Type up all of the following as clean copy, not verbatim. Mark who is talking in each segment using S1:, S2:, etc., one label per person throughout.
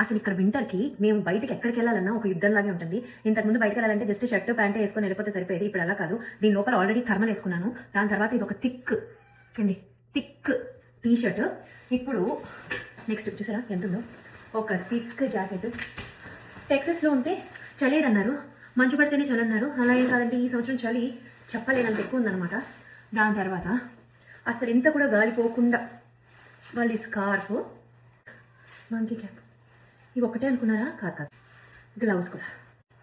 S1: అసలు ఇక్కడ వింటర్కి మేము బయటకి ఎక్కడికి వెళ్ళాలన్నా ఒక యుద్ధంలాగే ఉంటుంది. ఇంతకుముందు బయటకు వెళ్ళాలంటే జస్ట్ షర్ట్ ప్యాంట్ వేసుకొని వెళ్ళిపోతే సరిపోయేది. ఇప్పుడు అలా కాదు. దీని లోపల ఆల్రెడీ థర్మల్ వేసుకున్నాను. దాని తర్వాత ఇది ఒక థిక్ చూడండి, థిక్ టీ షర్ట్. ఇప్పుడు నెక్స్ట్ చూసారా ఎంత ఉందో, ఒక థిక్ జాకెట్. టెక్సస్లో ఉంటే చలేరన్నారు, మంచు పడితేనే చలి అన్నారు. అలాగే కాదంటే ఈ సంవత్సరం చలి చెప్పలేనంత ఎక్కువ ఉందన్నమాట. దాని తర్వాత అసలు ఇంత కూడా గాలిపోకుండా వాళ్ళు ఈ స్కార్ఫ్, మంకీ క్యాప్, ఇవి ఒకటే అనుకున్నారా? కాదు కాదు, గ్లౌస్ కూడా.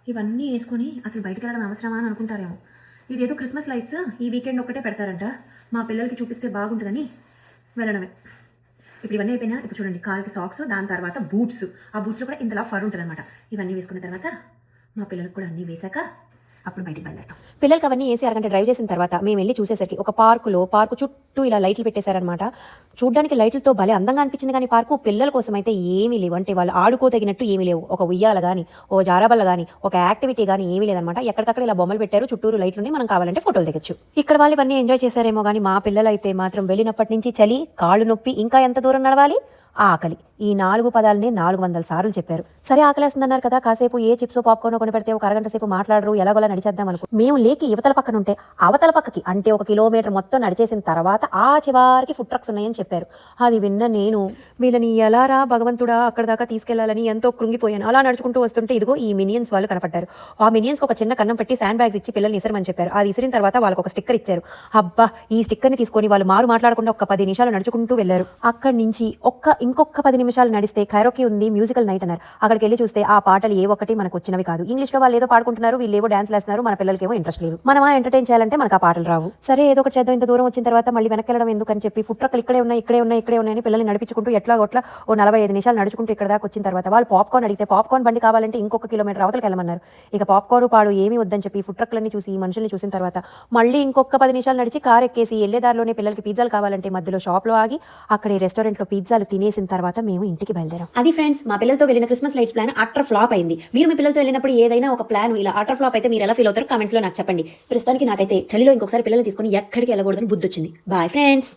S1: ఇవన్నీ వేసుకొని అసలు బయటకు వెళ్ళడం అవసరమా అని అనుకుంటారేమో. ఇదేదో క్రిస్మస్ లైట్స్ ఈ వీకెండ్ ఒక్కటే పెడతారంట, మా పిల్లలకి చూపిస్తే బాగుంటుందని వెళ్ళడమే. ఇప్పుడు ఇవన్నీ అయిపోయినా ఇప్పుడు చూడండి, కాళ్ళకి సాక్స్, దాని తర్వాత బూట్స్. ఆ బూట్స్లో కూడా ఇంతలా ఫర్ ఉంటుంది అనమాట. ఇవన్నీ వేసుకున్న తర్వాత మా పిల్లలకు కూడా అన్నీ వేసాక అప్పుడు బయటికి బయలుదేరుతాం.
S2: పిల్లలకి అవన్నీ వేసి అరగంట డ్రైవ్ చేసిన తర్వాత మేము వెళ్ళి చూసేసరికి ఒక పార్కు చుట్టూ ఇలా లైట్లు పెట్టేశారనమాట. చూడ్డానికి లైట్లతో భలే అందంగా అనిపించింది. కానీ పార్కు పిల్లల కోసం అయితే ఏమీ లేవు. అంటే వాళ్ళు ఆడుకోదగినట్టు ఏమీ లేవు. ఒక ఉయ్యాల కానీ, ఓ జారాబల్ల కానీ, ఒక యాక్టివిటీ కానీ ఏమీ లేదనమాట. ఎక్కడికక్కడ ఇలా బొమ్మలు పెట్టారు, చుట్టూరు లైట్లుని మనం కావాలంటే ఫోటోలు దిగచ్చు. ఇక్కడ వాళ్ళు ఇవన్నీ ఎంజాయ్ చేశారేమో కానీ మా పిల్లలు అయితే మాత్రం వెళ్ళినప్పటి నుంచి చలి, కాళ్ళు నొప్పి, ఇంకా ఎంత దూరం నడవాలి, ఆకలి, ఈ 4 పదాలనే 400 సార్లు చెప్పారు. సరే ఆకలేస్తుందన్నారు కదా, కాసేపు ఏ చిప్స్ పాప్కార్న్ కొని పెడితే ఒక అరగంట సేపు మాట్లాడరు, ఎలాగోలా నడిచేద్దాం అనుకో. మేము లేకి యువతల పక్కన ఉంటే అవతల పక్కకి అంటే 1 కిలోమీటర్ మొత్తం నడిచేసిన తర్వాత ఆ చివరికి ఫుడ్ ట్రక్స్ ఉన్నాయని చెప్పారు. అది విన్న నేను వీళ్ళని ఎలారా భగవంతుడా అక్కడ దాకా తీసుకెళ్లాలని ఎంతో కృంగిపోయాను. అలా నడుచుకుంటూ వస్తుంటే ఇదిగో ఈ మినియన్స్ వాళ్ళు కనపడ్డారు. ఆ మినియన్స్ ఒక చిన్న కన్నం పెట్టి శాండ్ బ్యాగ్స్ ఇచ్చి పిల్లల్ని ఇసరమని చెప్పారు. అది ఇసిరిన తర్వాత వాళ్ళకి ఒక స్టిక్కర్ ఇచ్చారు. అబ్బా, ఈ స్టిక్కర్ ని తీసుకొని వాళ్ళు మాట్లాడకుండా ఒక 10 నిమిషాలు నడుచుకుంటూ వెళ్లారు. అక్కడి నుంచి ఇంకొక 10 నిమిషాలు నడిస్తే కైరోకి ఉంది మ్యూజికల్ నైట్ అన్నారు. అక్కడికి వెళ్ళి చూస్తే ఆ పాటలు ఏ ఒక్కటి మనకు వచ్చినవి కాదు. ఇంగ్లీష్ లో వాళ్ళు ఏదో పాడుకుంటున్నారు, వీళ్ళు ఏవో డాన్స్ వేస్తున్నారు. మన పిల్లలకేమో ఇంట్రెస్ట్ లేదు. మనమా ఎంటర్టైన్ చేయాలంటే మనకు ఆ పాటలు రావు. సరే ఏదో ఒకటి చేద్దాం. ఇంత దూరం వచ్చిన తర్వాత మళ్ళీ వెనక్కి వెళ్ళడం ఎందుకని చెప్పి ఫుడ్ ట్రక్లు ఇక్కడే ఉన్నాయని పిల్లల్ని నడిపించుకుంటూ ఎట్లా ఓ 45 నిమిషాలు నడుచుకుంటూ ఇక్కడ దాకా వచ్చిన తర్వాత వాళ్ళు పాప్కార్న్ అడిగితే పాప్కార్న్ బండి కావాలంటే ఇంకొక కిలోమీటర్ అవతలకి వెళ్ళమన్నారు. ఇక పాప్కార్న్ పాడు ఏమీ వద్దని చెప్పి ఫుడ్ ట్రక్లన్నీ చూసి ఈ మనుషుల్ని చూసిన తర్వాత మళ్ళీ ఇంకొక 10 నిమిషాలు నడిచి కారు ఎక్కేసి వెళ్ళేదారిలోనే పిల్లలకి పిజ్జాలు కావాలంటే మధ్యలో షాప్ లో ఆగి అక్కడే రెస్టారెంట్ లో పిజ్జాలు తినేసిన తర్వాత మేము ఇంటికి బయలుదేరాం.
S3: అది ఫ్రెండ్స్, మా పిల్లలతో వెళ్ళిన Christmas lights plan utter flop అయింది. మీరు మీ పిల్లలతో వెళ్ళినప్పుడు ఏదైనా ఒక ప్లాన్ ఇలా అట్టర్ ఫ్లాప్ అయితే మీరు ఎలా ఫీల్ అవుతారో కామెంట్స్ లో నాకు చెప్పండి. ప్రస్తుతానికి నాకైతే చలిలో ఇంకొకసారి పిల్లల్ని తీసుకొని ఎక్కడికి వెళ్ళకూడదని బుద్ధి వచ్చింది. Bye friends.